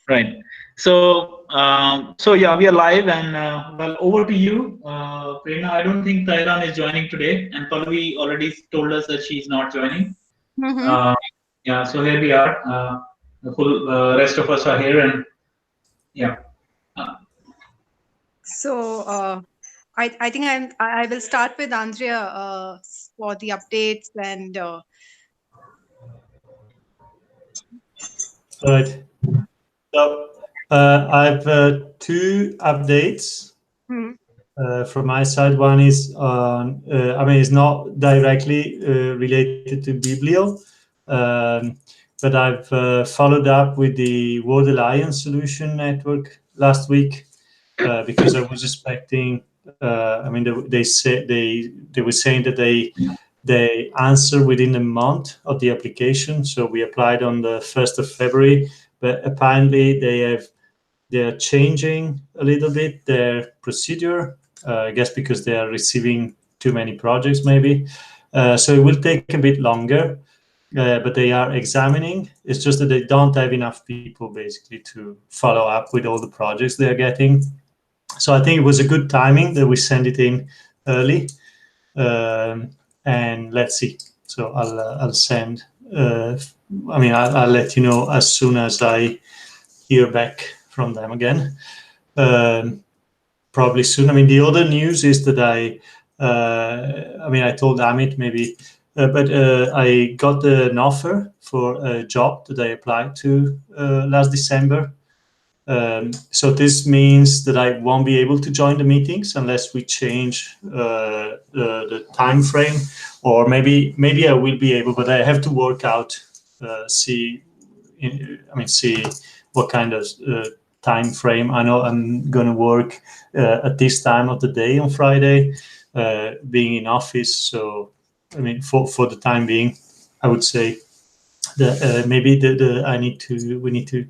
Right. So, so yeah, we are live, and well, over to you, Prerna. I don't think Thailand is joining today, and Pallavi already told us that she's not joining. Mm-hmm. Uh, yeah, so here we are. The full rest of us are here, and yeah. Uh, So I think I will start with Andrea for the updates and Right. So I've two updates hmm, from my side. One is on, I mean, it's not directly related to Biblio, um, but I've followed up with the World Alliance Solution Network last week because I was expecting. I mean, they were saying that they answer within a month of the application. So we applied on the 1st of February, but apparently they are changing a little bit their procedure. I guess because they are receiving too many projects, maybe. So it will take a bit longer, but they are examining. It's just that they don't have enough people basically to follow up with all the projects they are getting. So I think it was a good timing that we send it in early, and let's see. So I'll send. I mean, I'll let you know as soon as I hear back from them again. Um, Probably soon. I mean, the other news is that I mean, I told Amit maybe, but I got an offer for a job that I applied to last December. So this means that I won't be able to join the meetings unless we change the time frame, or maybe I will be able, but I have to work out, see what kind of time frame. I know I'm going to work at this time of the day on Friday, being in office. So I mean, for the time being, I would say that maybe we need to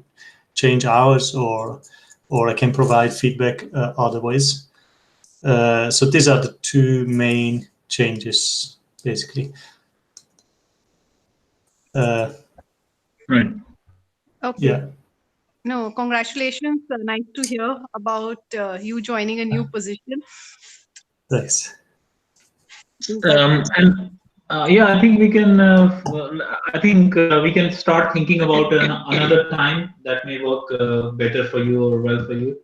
change hours, or I can provide feedback otherwise. So these are the two main changes, basically. right. okay. Yeah. No, congratulations. Nice to hear about you joining a new position. Thanks. But And yeah, I think we can. I think we can start thinking about another time that may work better for you or well for you.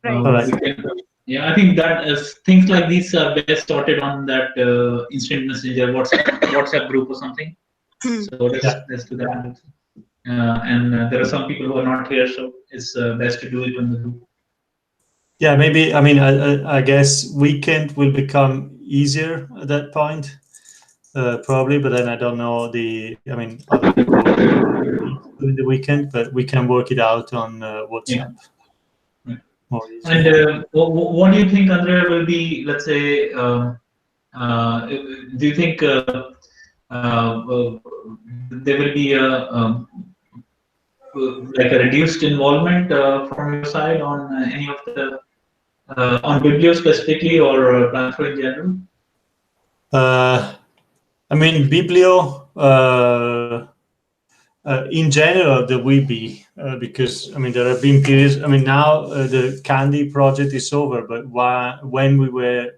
right. All right. We can, yeah, I think that things like these are best sorted on that instant messenger WhatsApp group or something. Hmm. So let's do that. And there are some people who are not here, so it's best to do it on the group. Yeah, maybe. I mean, I guess weekend will become easier at that point, probably. But then I don't know I mean, other people during the weekend, but we can work it out on WhatsApp. Yeah. More easy. And what do you think, Andrea, will be, let's say, do you think there will be like a reduced involvement from your side on any of the on Biblio specifically, or planthro in general? I mean, Biblio, in general, there will be, because, I mean, there have been periods, I mean, now the Candy project is over, but when we were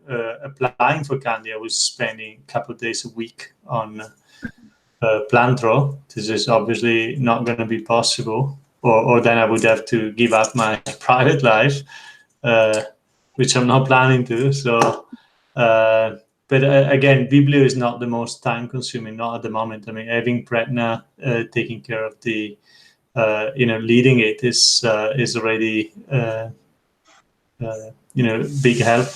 applying for Candy, I was spending a couple of days a week on planthro. This is obviously not going to be possible, or then I would have to give up my private life, which I'm not planning to. So, but again, Biblio is not the most time-consuming, not at the moment. I mean, having Pretna taking care of the, leading it is already, big help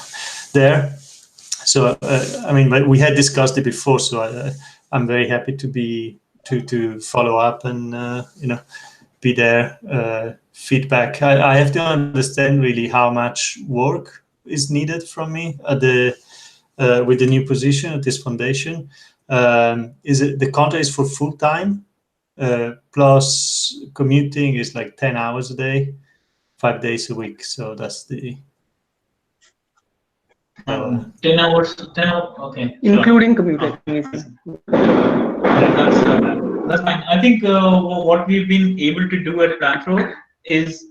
there. So, I mean, but we had discussed it before, so I'm very happy to follow up and be there. Feedback. I have to understand really how much work is needed from me at the with the new position at this foundation. Is it the contract is for full time plus commuting is like 10 hours a day, 5 days a week. So that's the 10 hours, 10 hours, okay. Including commuting. That's fine. I think what we've been able to do at planthro is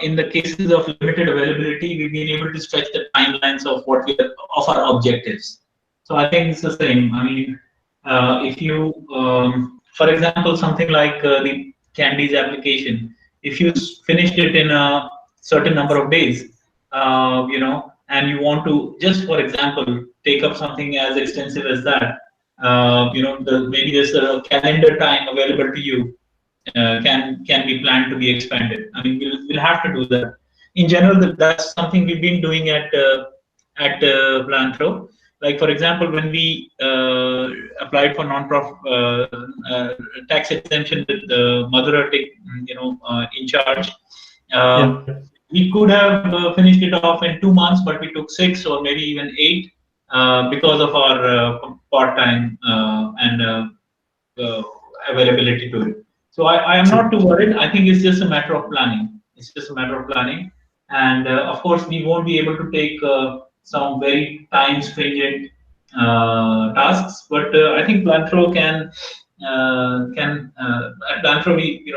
in the cases of limited availability, we've been able to stretch the timelines of what we are, of our objectives. So I think it's the same. I mean, if you, for example, something like the Candies application, if you finished it in a certain number of days, and you want to just, for example, take up something as extensive as that, maybe there's a calendar time available to you can be planned to be expanded. I mean, we'll have to do that. In general, that's something we've been doing at Planthro. Like for example, when we applied for non-profit tax exemption with the Madhura, in charge, Yeah. we could have finished it off in 2 months, but we took 6 or maybe even 8 because of our part-time and availability to it. So I am not too worried. I think it's just a matter of planning. It's just a matter of planning, and of course we won't be able to take some very time stringent tasks. But I think Planthro can at Planthro we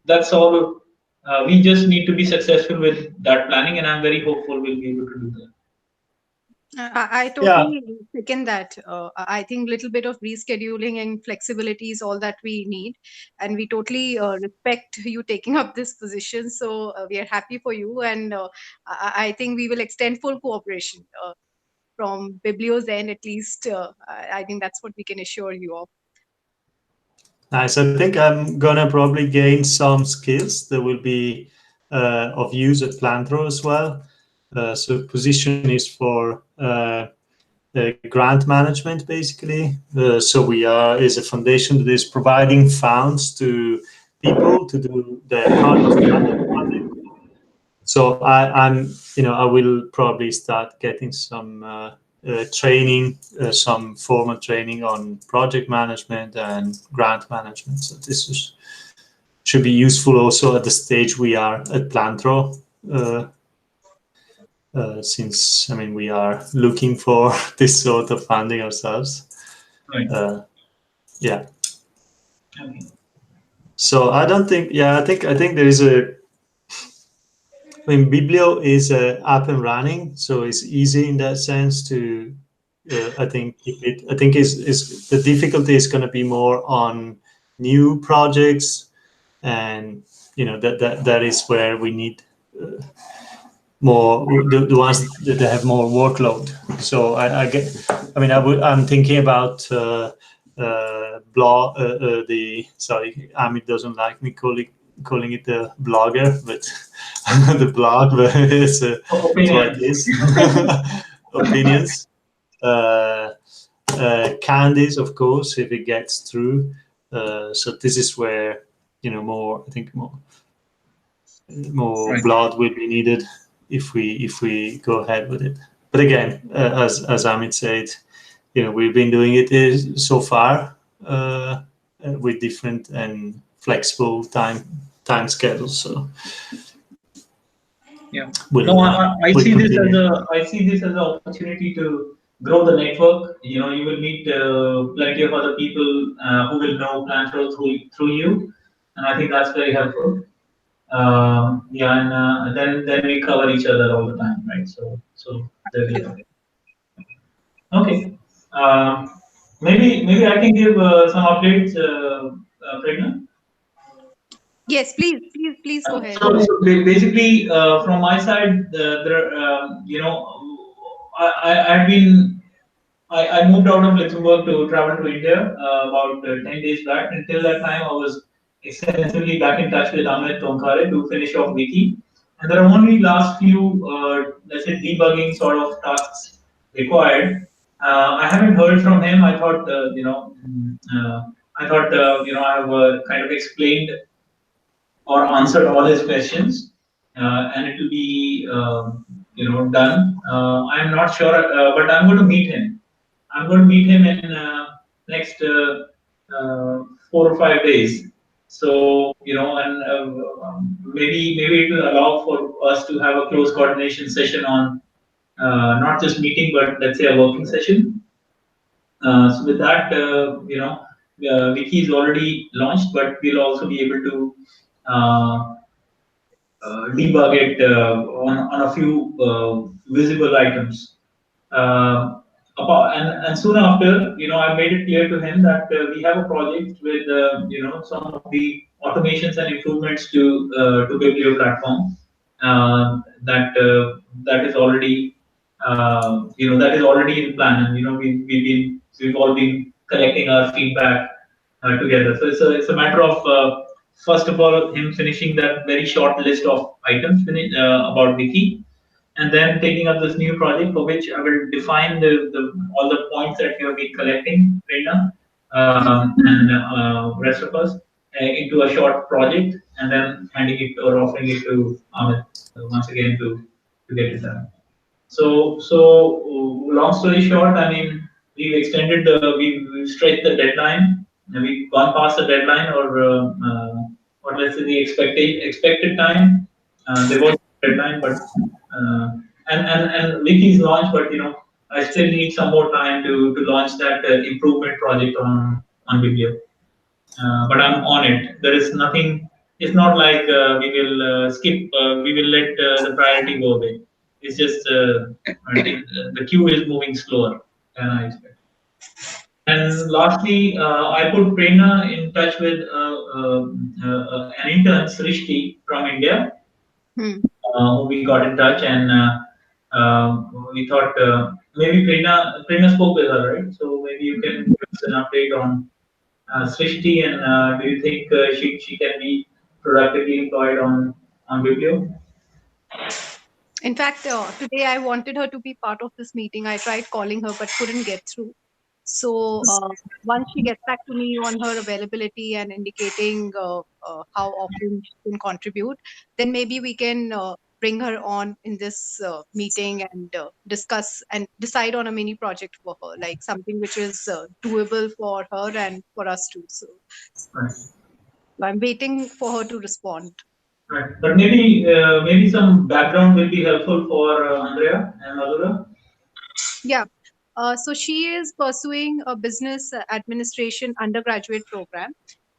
that's all. We just need to be successful with that planning, and I'm very hopeful we'll be able to do that. I totally second that. I think little bit of rescheduling and flexibility is all that we need, and we totally respect you taking up this position. So we are happy for you, and I think we will extend full cooperation from Biblio's end. At least, I think that's what we can assure you of. Nice. I think I'm gonna probably gain some skills that will be of use at Planthro as well. So position is for grant management, basically. So we is a foundation that is providing funds to people to do their part of project. So I will probably start getting some training, some formal training on project management and grant management. So this should be useful also at the stage we are at Planthro. Since we are looking for this sort of funding ourselves. Right. Yeah. Okay. So I don't think. Yeah, I think there is Biblio is up and running, so it's easy in that sense to. I think is the difficulty is going to be more on new projects, and that is where we need. More the ones that have more workload. So I'm thinking about blog. Amit doesn't like me calling it a blogger, but the blog, but it's what it is. Opinions. Candies, of course, if it gets through. So this is where more. I think more Right. blood will be needed if we go ahead with it. But again, as Amit said, we've been doing it so far with different and flexible time schedules. So yeah, I see this as an opportunity to grow the network. You will meet plenty of other people who will know Planthro through you, and I think that's very helpful. And then we cover each other all the time, right? So there we go. Okay. Maybe I can give some updates, Pragna. Yes, please go ahead. So basically, from my side, I've been I moved out of Luxembourg to travel to India about 10 days back. Until that time, I was extensively back in touch with Amit Tonkare to finish off Wiki. And there are only last few, let's say, debugging sort of tasks required. I haven't heard from him. I thought, I have kind of explained or answered all his questions, and it will be, done. I'm not sure, but I'm going to meet him. I'm going to meet him in next 4 or 5 days. So and maybe it will allow for us to have a close coordination session on not just meeting, but let's say a working session. So with that, Wiki is already launched, but we'll also be able to debug it on a few visible items. And soon after, I made it clear to him that we have a project with some of the automations and improvements to Biblio platform that is already in plan, and we've all been collecting our feedback together. So it's a matter of first of all him finishing that very short list of items about the key, and then taking up this new project for which I will define all the points that you have been collecting, Prerna, and rest of us into a short project, and then handing it or offering it to Amit once again to get it done. So long story short, I mean, we've stretched the deadline, and we've gone past the deadline, or let's say the expected time. There was a deadline, but and Vicky's launch, but I still need some more time to launch that improvement project on Biblio. But I'm on it. There is nothing. It's not like we will skip. We will let the priority go away. It's just I think the queue is moving slower than I expect. And lastly, I put Prerna in touch with an intern, Srishti from India, who we got in touch, and we thought maybe Prerna spoke with her, right? So maybe you can give us an update on Srishti, and do you think she can be productively employed on Biblio? In fact, today I wanted her to be part of this meeting. I tried calling her but couldn't get through. So once she gets back to me on her availability and indicating how often she can contribute, then maybe we can bring her on in this meeting and discuss and decide on a mini project for her, like something which is doable for her and for us too. So Right. I'm waiting for her to respond. Right. But maybe some background will be helpful for Andrea and Madhura. Yeah. So she is pursuing a business administration undergraduate program,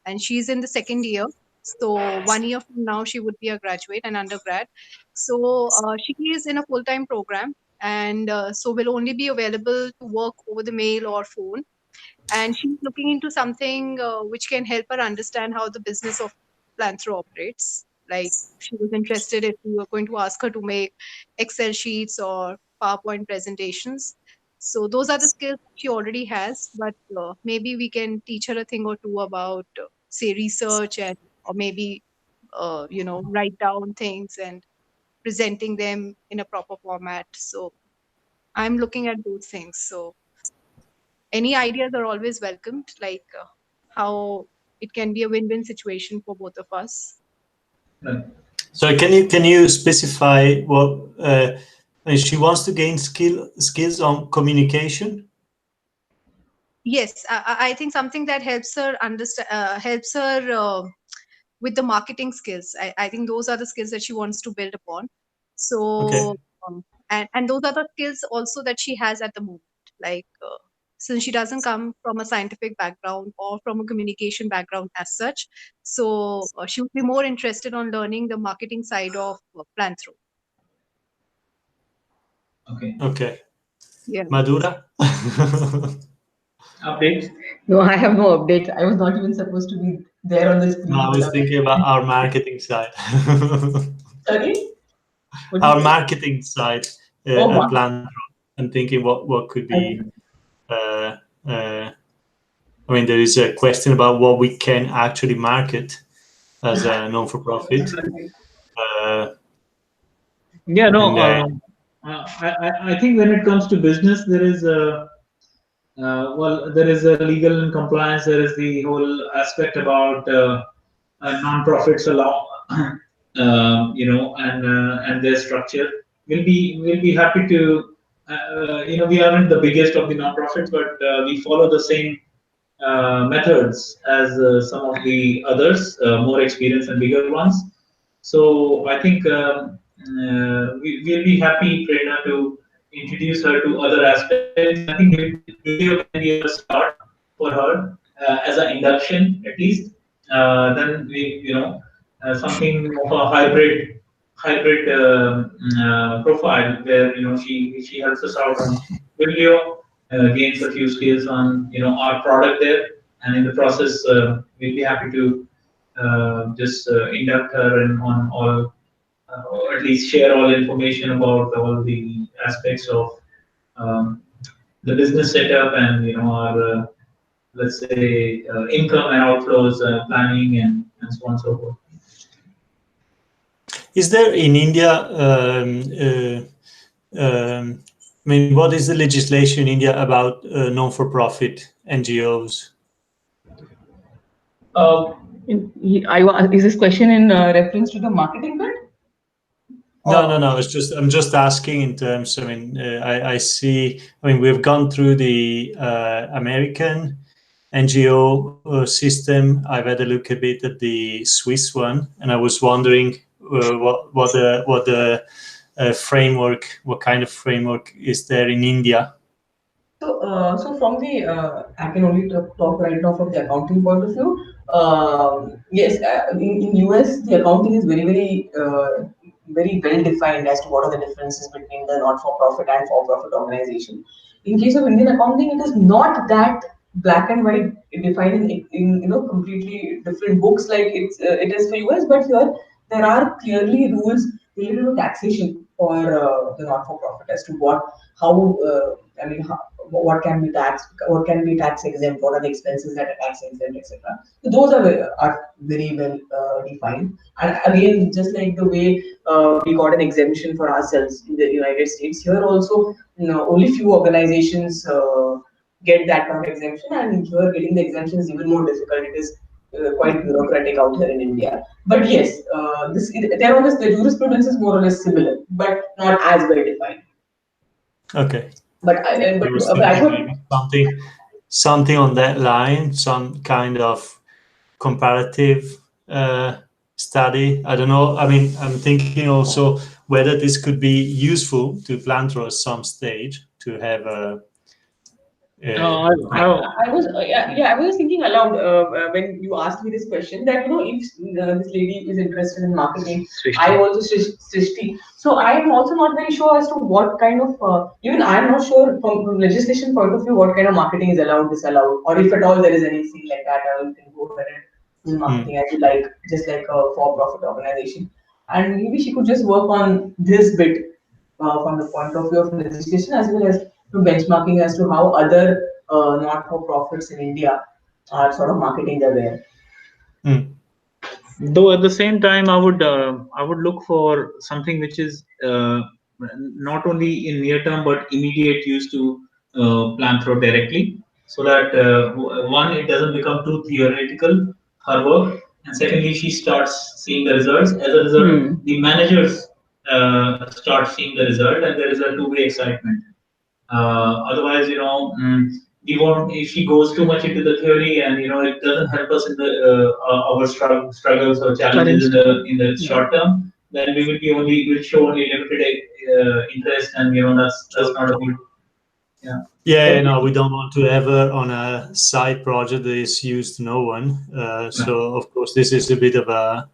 and she's in the second year. So 1 year from now, she would be a graduate and undergrad. So she is in a full-time program, and so will only be available to work over the mail or phone. And she's looking into something which can help her understand how the business of planthro operates. Like she was interested if we were going to ask her to make Excel sheets or PowerPoint presentations. So those are the skills she already has, but maybe we can teach her a thing or two about, say, research and or maybe write down things and presenting them in a proper format. So I'm looking at those things. So any ideas are always welcomed, like how it can be a win-win situation for both of us. Right. So can you specify what she wants to gain skills on communication? Yes, I think something that helps her understand, helps her with the marketing skills. I think those are the skills that she wants to build upon. So, Okay. and those are the skills also that she has at the moment. Like since she doesn't come from a scientific background or from a communication background as such, so she would be more interested on learning the marketing side of planthro. Okay. Okay. Yeah. Madhura? Updates? No, I have no updates. I was not even supposed to be there on the screen. No, I was thinking about our marketing side. Sorry? What did Our you say? marketing side Oh, at wow. Planthro, and thinking what could be. I mean, there is a question about what we can actually market as a non-for-profit. Yeah, no. And, I think when it comes to business, there is there is a legal and compliance. There is the whole aspect about non-profits allow, and their structure. We'll be happy to, we aren't the biggest of the non-profits, but we follow the same methods as some of the others, more experienced and bigger ones. So I think we'll be happy, Prerna, to introduce her to other aspects. I think video can be a start for her as an induction, at least. Then something of a hybrid hybrid profile where she helps us out on Biblio, gains a few skills on our product there, and in the process we'll be happy to just induct her in on all, or at least share all information about all the aspects of um, the business setup and our let's say income and outflows planning and so on and so forth. Is there in India, I mean, what is the legislation in India about non-for-profit NGOs? Is this question in reference to the marketing bit? No. I'm just asking in terms. I mean, I see. I mean, we've gone through the American NGO system. I've had a look a bit at the Swiss one, and I was wondering what the framework, what kind of framework is there in India? So from the, I can only talk right now from the accounting point of view. Yes, in US, the accounting is very well defined as to what are the differences between the not-for-profit and for-profit organization. In case of Indian accounting, it is not that black and white defined in completely different books like it is for US, but here there are clearly rules related to taxation for the not-for-profit as to what can be taxed, what can be tax exempt, what are the expenses that are tax exempt, etc. So those are very well defined. And again, just like the way we got an exemption for ourselves in the United States, here also only few organizations get that kind of exemption, and here getting the exemption is even more difficult. It is quite bureaucratic out here in India. But yes, the jurisprudence is more or less similar, but not as well defined. Okay. But I thought something on that line, some kind of comparative study. I don't know. I mean, I'm thinking also whether this could be useful to planthro at some stage to have a. I was thinking aloud when you asked me this question that if this lady is interested in marketing, I also Srishti. So I am also not very sure as to what kind of even I am not sure from legislation point of view what kind of marketing is allowed, disallowed, or if at all there is anything like that. You can go ahead and do marketing as you like, just like a for-profit organization. And maybe she could just work on this bit from the point of view of legislation as well as benchmarking as to how other not-for-profits in India are sort of marketing their wear. Though at the same time, I would look for something which is not only in near term but immediate use to planthro directly, so that one, it doesn't become too theoretical, her work, and secondly, she starts seeing the results. As a result, the managers start seeing the result, and there is a two-way excitement. Otherwise, we won't. If she goes too much into the theory, and it doesn't help us in the our struggles or challenges in the short term, then we'll show only limited interest, and that's not a good. Yeah, no, we don't want to ever on a side project that is used to no one. So of course, this is a bit of a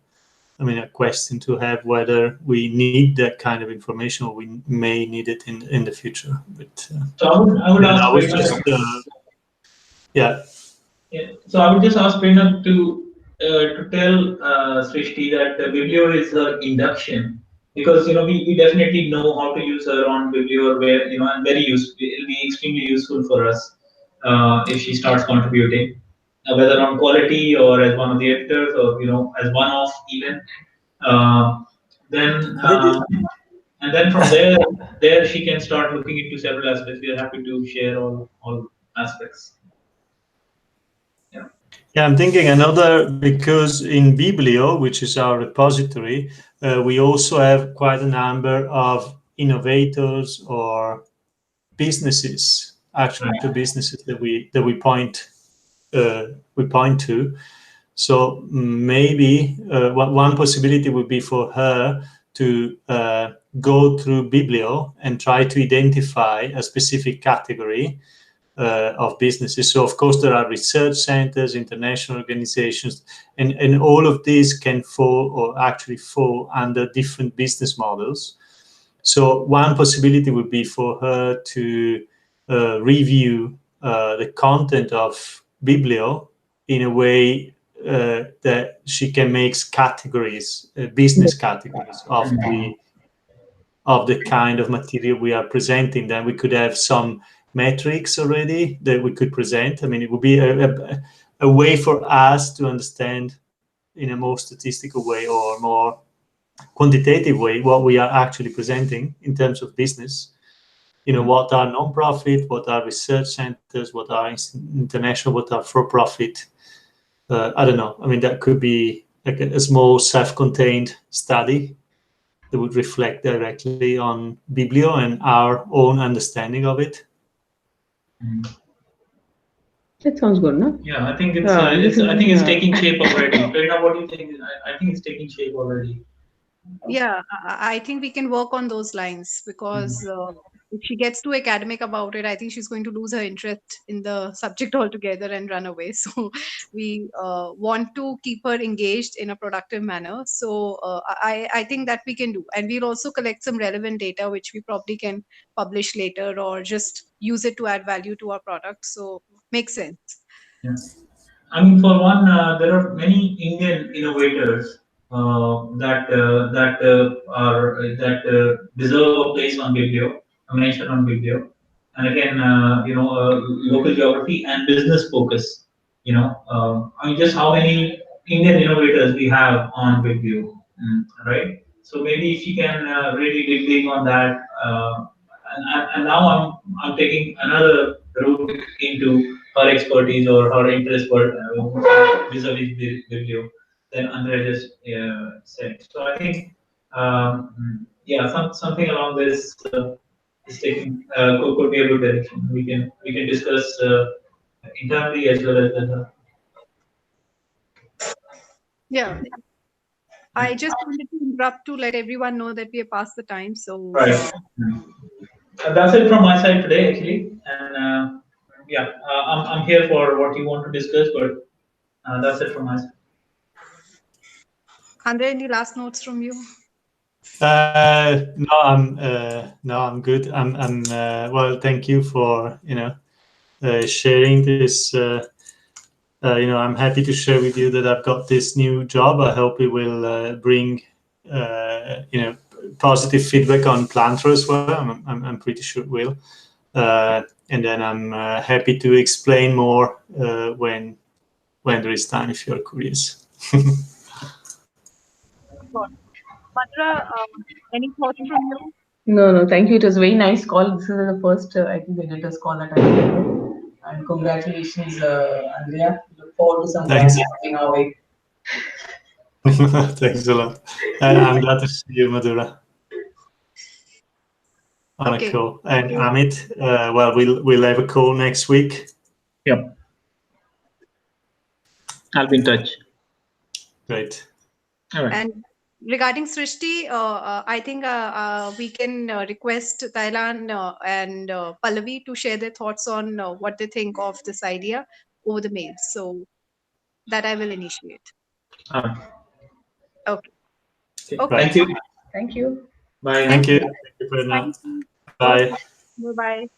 question to have, whether we need that kind of information or we may need it in the future. But so I would ask. So I would just ask Prerna to tell Srishti that Biblio is her induction, because we definitely know how to use her on Biblio, where and very useful. It'll be extremely useful for us if she starts contributing, whether on quality or as one of the editors, or as one-off even. And then from there she can start looking into several aspects. We are happy to share all aspects. Yeah, I'm thinking another, because in Biblio, which is our repository, we also have quite a number of innovators or businesses, actual businesses that we point to. So maybe one possibility would be for her to go through Biblio and try to identify a specific category of businesses. So of course there are research centers, international organizations, and all of these can fall or actually fall under different business models. So one possibility would be for her to review the content of BIBLIO in a way that she can make categories, business categories of the kind of material we are presenting. Then we could have some metrics already that we could present. I mean, it would be a way for us to understand in a more statistical way or more quantitative way what we are actually presenting in terms of business. You know, what are non-profit, what are research centers, what are international, what are for-profit. I don't know. I mean, that could be like a small self-contained study that would reflect directly on BIBLIO and our own understanding of it. That sounds good, no? Yeah, I think it's taking shape already. Prerna, what do you think? I think it's taking shape already. Yeah, I think we can work on those lines, because if she gets too academic about it, I think she's going to lose her interest in the subject altogether and run away. So we want to keep her engaged in a productive manner. So I think that we can do. And we'll also collect some relevant data, which we probably can publish later or just use it to add value to our product. So makes sense. Yeah. I mean, for one, there are many Indian innovators that deserve a place on BIBLIO, a mention on BIBLIO, and again, local geography and business focus. I mean, just how many Indian innovators we have on BIBLIO, right? So maybe if you can really dig deep on that, and now I'm taking another route into her expertise or her interest vis-a-vis BIBLIO than Andrea just said. So I think, something along this is taking could be a good direction. We can discuss internally as well as Yeah. I just wanted to interrupt to let everyone know that we are past the time. So right. That's it from my side today, actually, and I'm here for what you want to discuss, but that's it from my side. Andre, any last notes from you? No, I'm good. I'm well. Thank you for sharing this. I'm happy to share with you that I've got this new job. I hope it will bring positive feedback on planthro as well. I'm pretty sure it will. And then I'm happy to explain more when there is time, if you're curious. Madhura, any thoughts from you? No, thank you. It was a very nice call. This is the first, I think, editor's call that I did. And congratulations, Andrea. Look forward to some Thanks. coming our way. Thanks a lot. And I'm glad to see you, Madhura. On a call. And Amit, we'll have a call next week. Yep. I'll be in touch. Great. All right. And regarding Srishti, I think we can request Thailand and Pallavi to share their thoughts on what they think of this idea over the mail. So that I will initiate. Okay. Thank you. Thank you. Bye. Thank you. Thank you, Prerna. Bye. Bye-bye.